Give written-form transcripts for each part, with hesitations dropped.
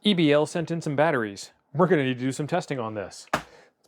EBL sent in some batteries. We're going to need to do some testing on this.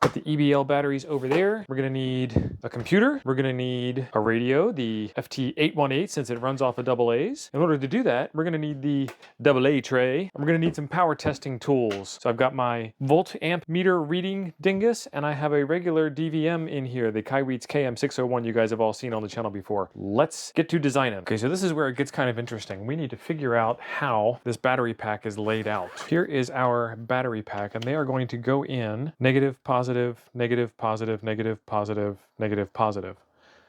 Put the EBL batteries over there. We're going to need a computer. We're going to need a radio, the FT-818, since it runs off of AA's. In order to do that, we're going to need the AA tray. And we're going to need some power testing tools. So I've got my volt amp meter reading dingus, and I have a regular DVM in here, the Kaiweets KM601 you guys have all seen on the channel before. Let's get to designing. Okay, so this is where it gets kind of interesting. We need to figure out how this battery pack is laid out. Here is our battery pack, and they are going to go in negative, positive, negative, positive, negative, positive, negative, positive.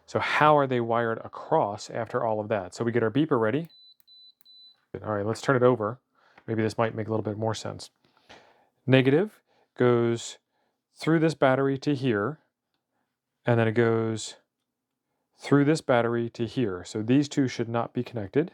So how are they wired across after all of that? So we get our beeper ready. All right, let's turn it over. Maybe this might make a little bit more sense. Negative goes through this battery to here, and then it goes through this battery to here. So these two should not be connected,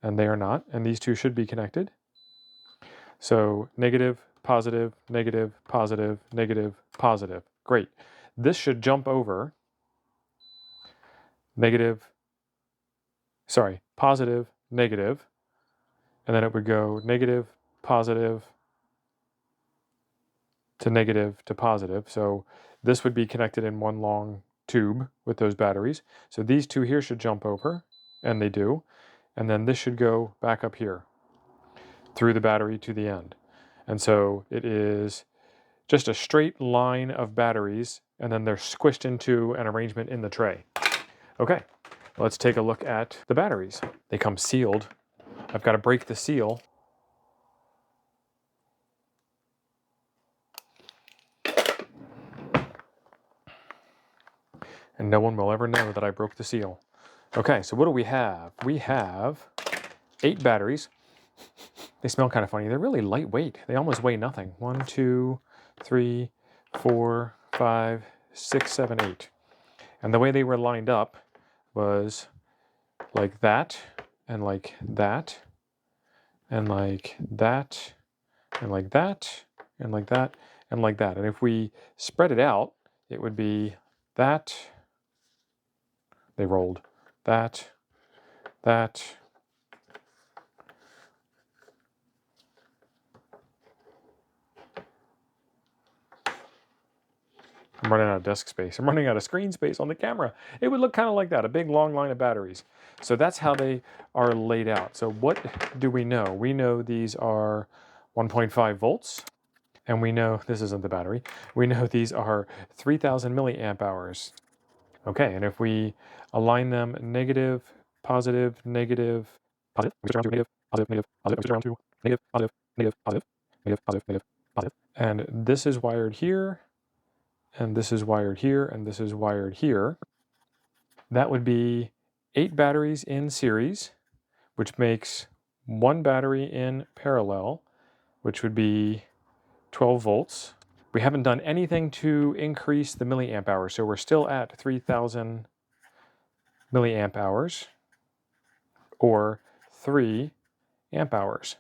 and they are not, and these two should be connected. So negative, positive, negative, positive, negative, positive. Great. This should jump over positive, negative, and then it would go negative, positive, to negative to positive. So this would be connected in one long tube with those batteries. So these two here should jump over, and they do. And then this should go back up here through the battery to the end. And so it is just a straight line of batteries, and then they're squished into an arrangement in the tray. Okay, let's take a look at the batteries. They come sealed. I've got to break the seal. And no one will ever know that I broke the seal. Okay, so what do we have? We have 8 batteries. They smell kind of funny. They're really lightweight. They almost weigh nothing. 1, 2, 3, 4, 5, 6, 7, 8. And the way they were lined up was like that, and like that, and like that, and like that, and like that, and like that. And if we spread it out, it would be that, they rolled, that, that, I'm running out of desk space. I'm running out of screen space on the camera. It would look kind of like that, a big long line of batteries. So that's how they are laid out. So what do we know? We know these are 1.5 volts, and we know, this isn't the battery, we know these are 3,000 milliamp hours. Okay, and if we align them negative, positive, negative, positive, we switch around to negative, positive, negative, positive, we switch around to negative, positive, negative, positive, negative, positive, negative, positive. And this is wired here, and this is wired here, and this is wired here. That would be 8 batteries in series, which makes 1 battery in parallel, which would be 12 volts. We haven't done anything to increase the milliamp hours, so we're still at 3,000 milliamp hours, or 3 amp hours.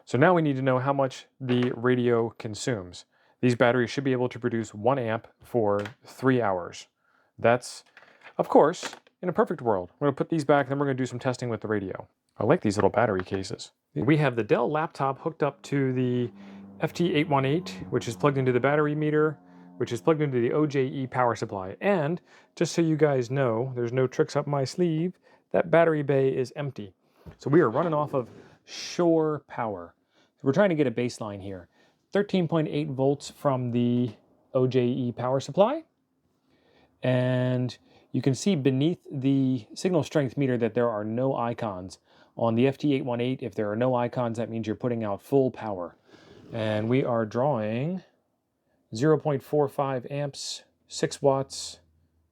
So now we need to know how much the radio consumes. These batteries should be able to produce 1 amp for 3 hours. That's, of course, in a perfect world. We're going to put these back, and then we're going to do some testing with the radio. I like these little battery cases. We have the Dell laptop hooked up to the FT-818, which is plugged into the battery meter, which is plugged into the OJE power supply. And just so you guys know, there's no tricks up my sleeve, that battery bay is empty. So we are running off of shore power. So we're trying to get a baseline here. 13.8 volts from the OJE power supply. And you can see beneath the signal strength meter that there are no icons. On the FT-818, if there are no icons, that means you're putting out full power. And we are drawing 0.45 amps, 6 watts,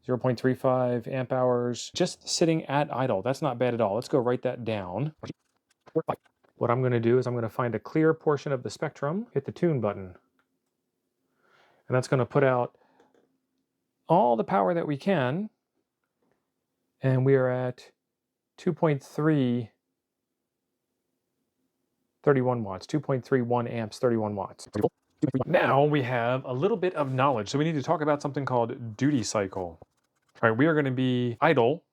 0.35 amp hours, just sitting at idle. That's not bad at all. Let's go write that down. What I'm going to do is I'm going to find a clear portion of the spectrum, hit the tune button. And that's going to put out all the power that we can. And we are at 2.3 31 watts, 2.31 amps, 31 watts. Now we have a little bit of knowledge. So we need to talk about something called duty cycle. All right, we are going to be idle,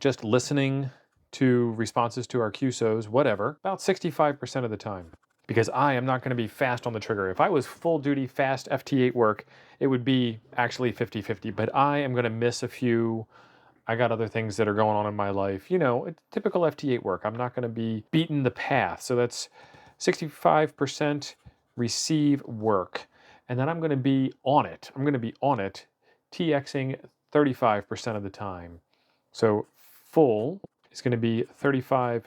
just listening to responses to our QSOs, whatever, about 65% of the time. because I am not going to be fast on the trigger. If I was full duty fast FT8 work, it would be actually 50-50, but I am going to miss a few. I got other things that are going on in my life. You know, it's typical FT8 work. I'm not going to be beating the path. So that's 65% receive work. And then I'm going to be on it. I'm going to be on it, TXing 35% of the time. So full is going to be 35%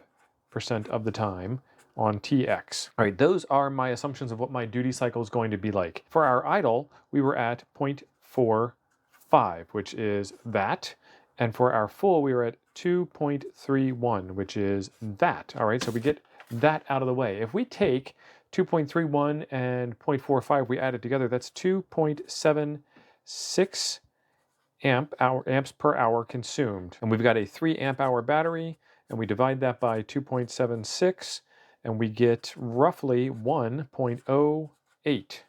of the time on TX. All right, those are my assumptions of what my duty cycle is going to be like. For our idle, we were at 0.45, which is that. And for our full, we were at 2.31, which is that. All right, so we get that out of the way. If we take 2.31 and 0.45, we add it together, that's 2.76 amps per hour consumed. And we've got a 3 amp hour battery, and we divide that by 2.76, and we get roughly 1.08.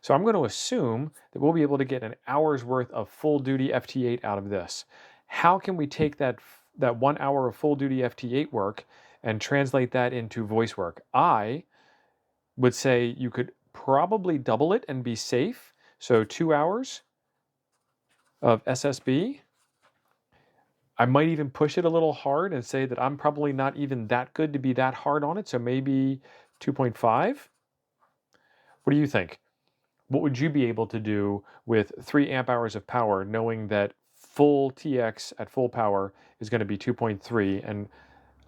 So I'm going to assume that we'll be able to get an hour's worth of full duty FT8 out of this. How can we take that 1 hour of full duty FT8 work and translate that into voice work? I would say you could probably double it and be safe. So 2 hours of SSB. I might even push it a little hard and say that I'm probably not even that good to be that hard on it. So maybe 2.5. What do you think? What would you be able to do with 3 amp hours of power, knowing that full TX at full power is going to be 2.3 and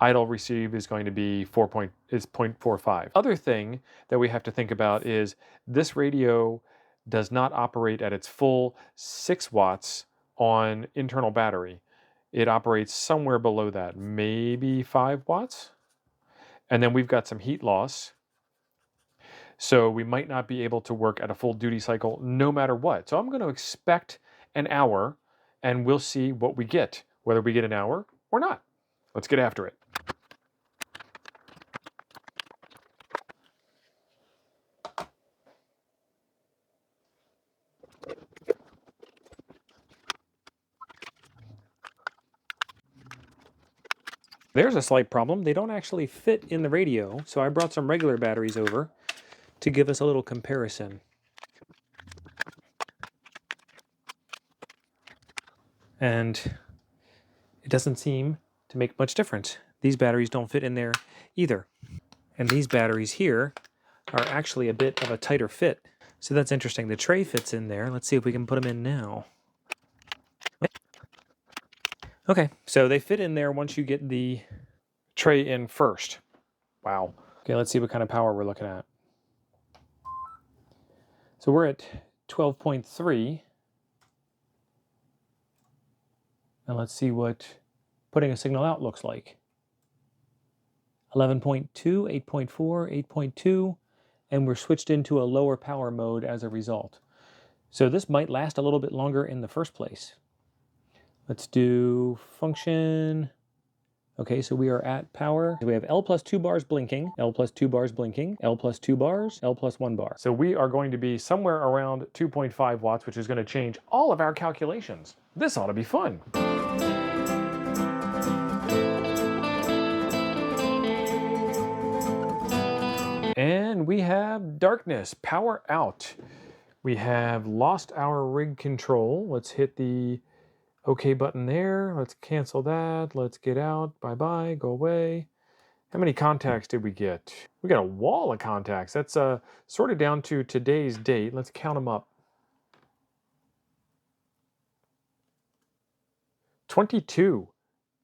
idle receive is going to be 0.45. Other thing that we have to think about is this radio does not operate at its full 6 watts on internal battery. It operates somewhere below that, maybe 5 watts. And then we've got some heat loss. So we might not be able to work at a full duty cycle no matter what. So I'm going to expect an hour, and we'll see what we get, whether we get an hour or not. Let's get after it. There's a slight problem. They don't actually fit in the radio, so I brought some regular batteries over to give us a little comparison. And it doesn't seem to make much difference. These batteries don't fit in there either. And these batteries here are actually a bit of a tighter fit. So that's interesting. The tray fits in there. Let's see if we can put them in now. Okay, so they fit in there once you get the tray in first. Wow. Okay, let's see what kind of power we're looking at. So we're at 12.3. And let's see what putting a signal out looks like. 11.2, 8.4, 8.2, and we're switched into a lower power mode as a result. So this might last a little bit longer in the first place. Let's do function. Okay, so we are at power. We have L plus 2 bars blinking, L plus 2 bars blinking, L plus 2 bars, L plus 1 bar. So we are going to be somewhere around 2.5 watts, which is going to change all of our calculations. This ought to be fun. And we have darkness, power out. We have lost our rig control. Let's hit the OK button there. Let's cancel that. Let's get out. Bye-bye. Go away. How many contacts did we get? We got a wall of contacts. That's sorted down to today's date. Let's count them up. 22.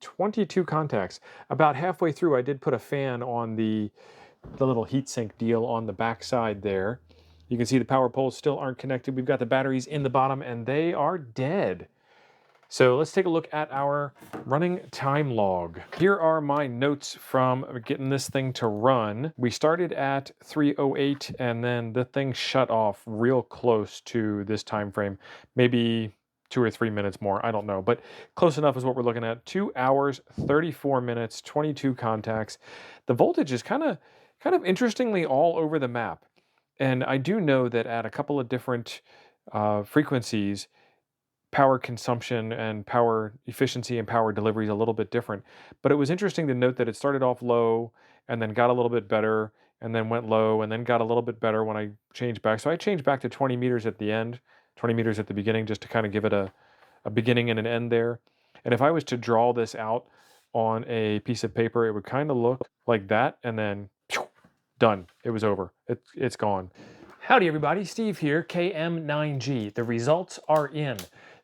22 contacts. About halfway through, I did put a fan on the little heatsink deal on the back side there. You can see the power poles still aren't connected. We've got the batteries in the bottom, and they are dead. So let's take a look at our running time log. Here are my notes from getting this thing to run. We started at 3:08, and then the thing shut off real close to this time frame. Maybe 2 or 3 minutes more, I don't know, but close enough is what we're looking at. 2 hours, 34 minutes, 22 contacts. The voltage is kind of interestingly all over the map. And I do know that at a couple of different frequencies, power consumption and power efficiency and power delivery is a little bit different. But it was interesting to note that it started off low and then got a little bit better and then went low, and then got a little bit better when I changed back. So I changed back to 20 meters at the end, 20 meters at the beginning, just to kind of give it a beginning and an end there. And if I was to draw this out on a piece of paper, it would kind of look like that, and then phew, done. It was over. It's gone. Howdy everybody, Steve here, KM9G. The results are in.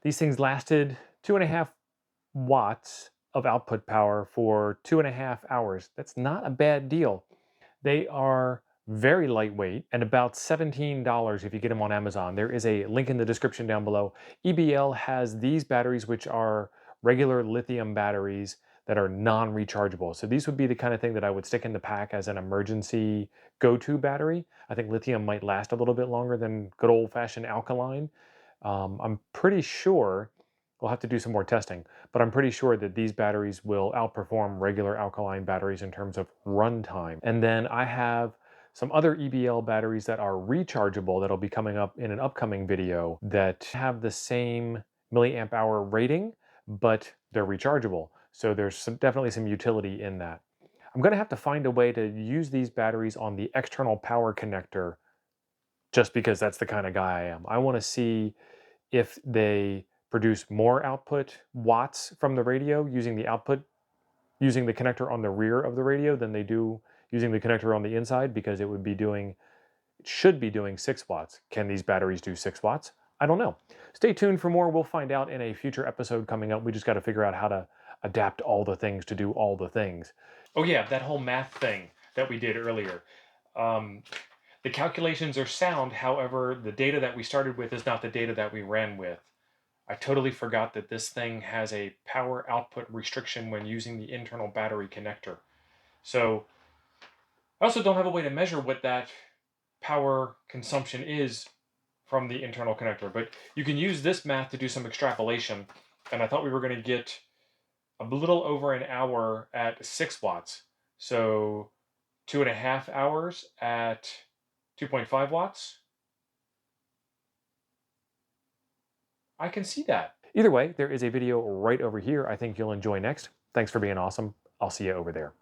These things lasted 2.5 watts of output power for 2.5 hours. That's not a bad deal. They are very lightweight and about $17 if you get them on Amazon. There is a link in the description down below. EBL has these batteries, which are regular lithium batteries that are non-rechargeable. So these would be the kind of thing that I would stick in the pack as an emergency go-to battery. I think lithium might last a little bit longer than good old-fashioned alkaline. I'm pretty sure, we'll have to do some more testing, but I'm pretty sure that these batteries will outperform regular alkaline batteries in terms of runtime. And then I have some other EBL batteries that are rechargeable that'll be coming up in an upcoming video that have the same milliamp hour rating, but they're rechargeable. So there's definitely some utility in that. I'm going to have to find a way to use these batteries on the external power connector just because that's the kind of guy I am. I want to see if they produce more output watts from the radio using the connector on the rear of the radio than they do using the connector on the inside, because it should be doing 6 watts. Can these batteries do 6 watts? I don't know. Stay tuned for more. We'll find out in a future episode coming up. We just got to figure out how to adapt all the things to do all the things. Oh yeah, that whole math thing that we did earlier. The calculations are sound, however, the data that we started with is not the data that we ran with. I totally forgot that this thing has a power output restriction when using the internal battery connector. So I also don't have a way to measure what that power consumption is from the internal connector, but you can use this math to do some extrapolation. And I thought we were going to get a little over an hour at 6 watts. So 2.5 hours at 2.5 watts. I can see that. Either way, there is a video right over here I think you'll enjoy next. Thanks for being awesome. I'll see you over there.